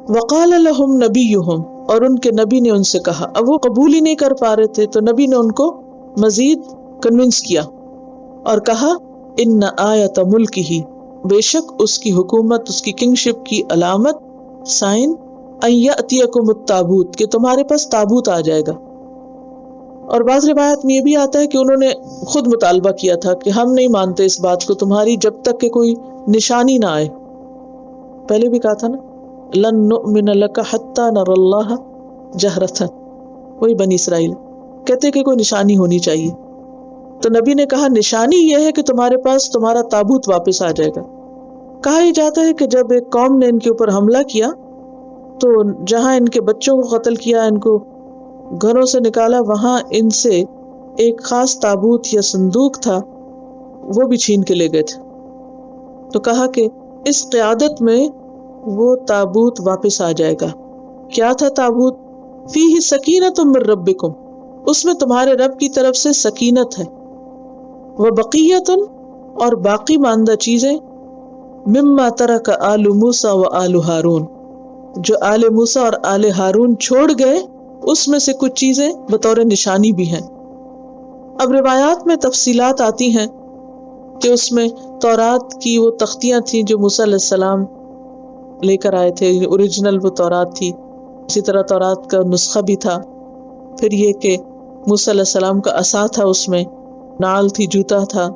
وقال لهم نبیہم، اور ان کے نبی نے ان سے کہا. اب وہ قبول ہی نہیں کر پا رہے تھے تو نبی نے ان کو مزید کنونس کیا اور کہا ان آیت ملکہ، بے شک اس کی حکومت، اس کی کنگشپ کی علامت، سائن، ان یأتیکم التابوت، کہ تمہارے پاس تابوت آ جائے گا. اور بعض روایت میں یہ بھی آتا ہے کہ انہوں نے خود مطالبہ کیا تھا کہ ہم نہیں مانتے اس بات کو تمہاری جب تک کہ کوئی نشانی نہ آئے. پہلے بھی کہا تھا نا لن نؤمن لک حتی نری اللہ جہرۃ، وہی بنی اسرائیل کہتے کہ کوئی نشانی ہونی چاہیے. تو نبی نے کہا نشانی یہ ہے کہ تمہارے پاس تمہارا تابوت واپس آ جائے گا. کہا یہ جاتا ہے کہ جب ایک قوم نے ان کے اوپر حملہ کیا تو جہاں ان کے بچوں کو قتل کیا، ان کو گھروں سے نکالا، وہاں ان سے ایک خاص تابوت یا صندوق تھا، وہ بھی چھین کے لے گئے تھے. تو کہا کہ اس قیادت میں وہ تابوت واپس آ جائے گا. کیا تھا تابوت؟ فیہ سکینۃ من ربکم، اس میں تمہارے رب کی طرف سے سکینت ہے، وبقیۃ، اور باقی ماندہ چیزیں، مما ترک آل موسیٰ و آل ہارون، جو آل موسیٰ اور آل ہارون چھوڑ گئے، اس میں سے کچھ چیزیں بطور نشانی بھی ہیں. اب روایات میں تفصیلات آتی ہیں کہ اس میں تورات کی وہ تختیاں تھیں جو موسیٰ علیہ السلام لے کر آئے تھے، اوریجنل وہ تورات تھی. اسی طرح تورات کا نسخہ بھی تھا. پھر یہ کہ موسیٰ علیہ السلام کا عصا تھا، اس میں نال تھی، جوتا تھا.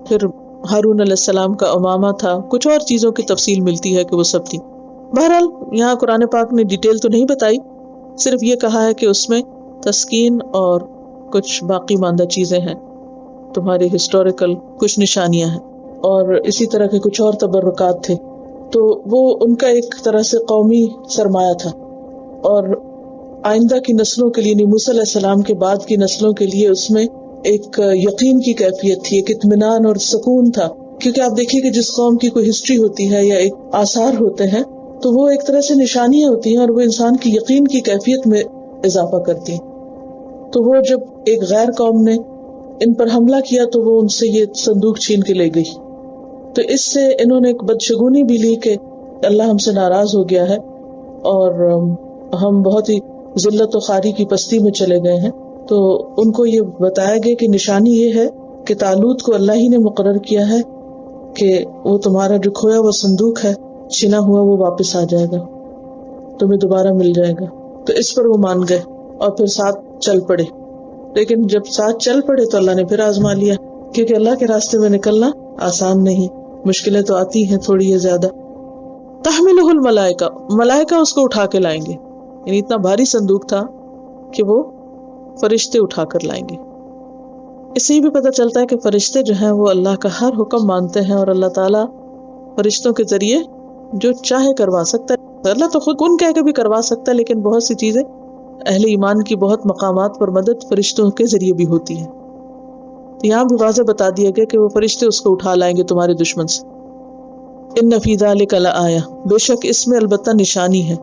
پھر ہارون علیہ السلام کا امامہ تھا. کچھ اور چیزوں کی تفصیل ملتی ہے کہ وہ سب تھی. بہرحال یہاں قرآن پاک نے ڈیٹیل تو نہیں بتائی، صرف یہ کہا ہے کہ اس میں تسکین اور کچھ باقی ماندہ چیزیں ہیں، تمہاری ہسٹوریکل کچھ نشانیاں ہیں، اور اسی طرح کے کچھ اور تبرکات تھے. تو وہ ان کا ایک طرح سے قومی سرمایہ تھا، اور آئندہ کی نسلوں کے لیے، موسیٰ علیہ السلام کے بعد کی نسلوں کے لیے اس میں ایک یقین کی کیفیت تھی، ایک اطمینان اور سکون تھا. کیونکہ آپ دیکھیے کہ جس قوم کی کوئی ہسٹری ہوتی ہے یا ایک آثار ہوتے ہیں تو وہ ایک طرح سے نشانیاں ہوتی ہیں اور وہ انسان کی یقین کی کیفیت میں اضافہ کرتی ہیں. تو وہ جب ایک غیر قوم نے ان پر حملہ کیا تو وہ ان سے یہ صندوق چھین کے لے گئی. تو اس سے انہوں نے ایک بدشگونی بھی لی کہ اللہ ہم سے ناراض ہو گیا ہے اور ہم بہت ہی ذلت و خواری کی پستی میں چلے گئے ہیں. تو ان کو یہ بتایا گیا کہ نشانی یہ ہے کہ طالوت کو اللہ ہی نے مقرر کیا ہے کہ وہ تمہارا جو کھویا وہ صندوق ہے، چھنا ہوا، وہ واپس آ جائے گا، تمہیں دوبارہ مل جائے گا. تو اس پر وہ مان گئے اور پھر ساتھ چل پڑے. لیکن جب ساتھ چل پڑے تو اللہ نے پھر آزما لیا، کیونکہ اللہ کے راستے میں نکلنا آسان نہیں، مشکلیں تو آتی ہیں تھوڑی یا زیادہ. تحملہ الملائکہ، ملائکہ اس کو اٹھا کے لائیں گے، یعنی اتنا بھاری صندوق تھا کہ وہ فرشتے اٹھا کر لائیں گے. اس سے بھی پتہ چلتا ہے کہ فرشتے جو ہیں وہ اللہ کا ہر حکم مانتے ہیں، اور اللہ تعالیٰ فرشتوں کے ذریعے جو چاہے کروا سکتا ہے. اللہ تو خود کن کہہ کے بھی کروا سکتا ہے، لیکن بہت سی چیزیں اہل ایمان کی بہت مقامات پر مدد فرشتوں کے ذریعے بھی ہوتی ہے. یہاں بھی واضح بتا دیا گیا کہ وہ فرشتے اس کو اٹھا لائیں گے تمہارے دشمن سے. ان فی ذلک لآیہ، بے شک اس میں البتہ نشانی ہے،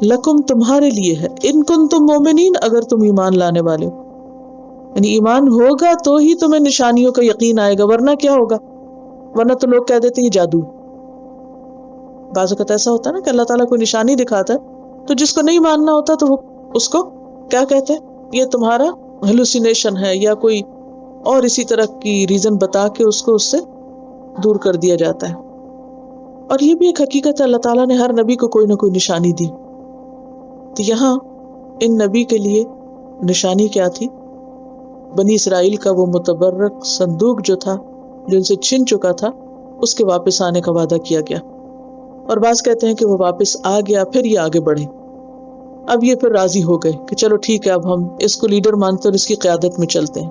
لکم تمہارے لیے ہے، ان کنتم مومنین، اگر تم ایمان لانے والے ہو. یعنی ایمان ہوگا تو ہی تمہیں نشانیوں کا یقین آئے گا، ورنہ کیا ہوگا؟ ورنہ تو لوگ کہہ دیتے ہیں جادو. بعض اوقات ایسا ہوتا ہے نا کہ اللہ تعالیٰ کوئی نشانی دکھاتا ہے تو جس کو نہیں ماننا ہوتا تو وہ اس کو کیا کہتے ہیں، یہ تمہارا ہیلوسینیشن ہے، یا کوئی اور اسی طرح کی ریزن بتا کے اس کو اس سے دور کر دیا جاتا ہے. اور یہ بھی ایک حقیقت ہے، اللہ تعالیٰ نے ہر نبی کو کوئی نہ کوئی نشانی دی. تو یہاں ان نبی کے لیے نشانی کیا تھی؟ بنی اسرائیل کا وہ متبرک صندوق جو تھا، جو ان سے چھن چکا تھا، اس کے واپس آنے کا وعدہ کیا گیا. اور بعض کہتے ہیں کہ وہ واپس آ گیا، پھر یہ آگے بڑھے. اب یہ پھر راضی ہو گئے کہ چلو ٹھیک ہے، اب ہم اس کو لیڈر مانتے اور اس کی قیادت میں چلتے ہیں.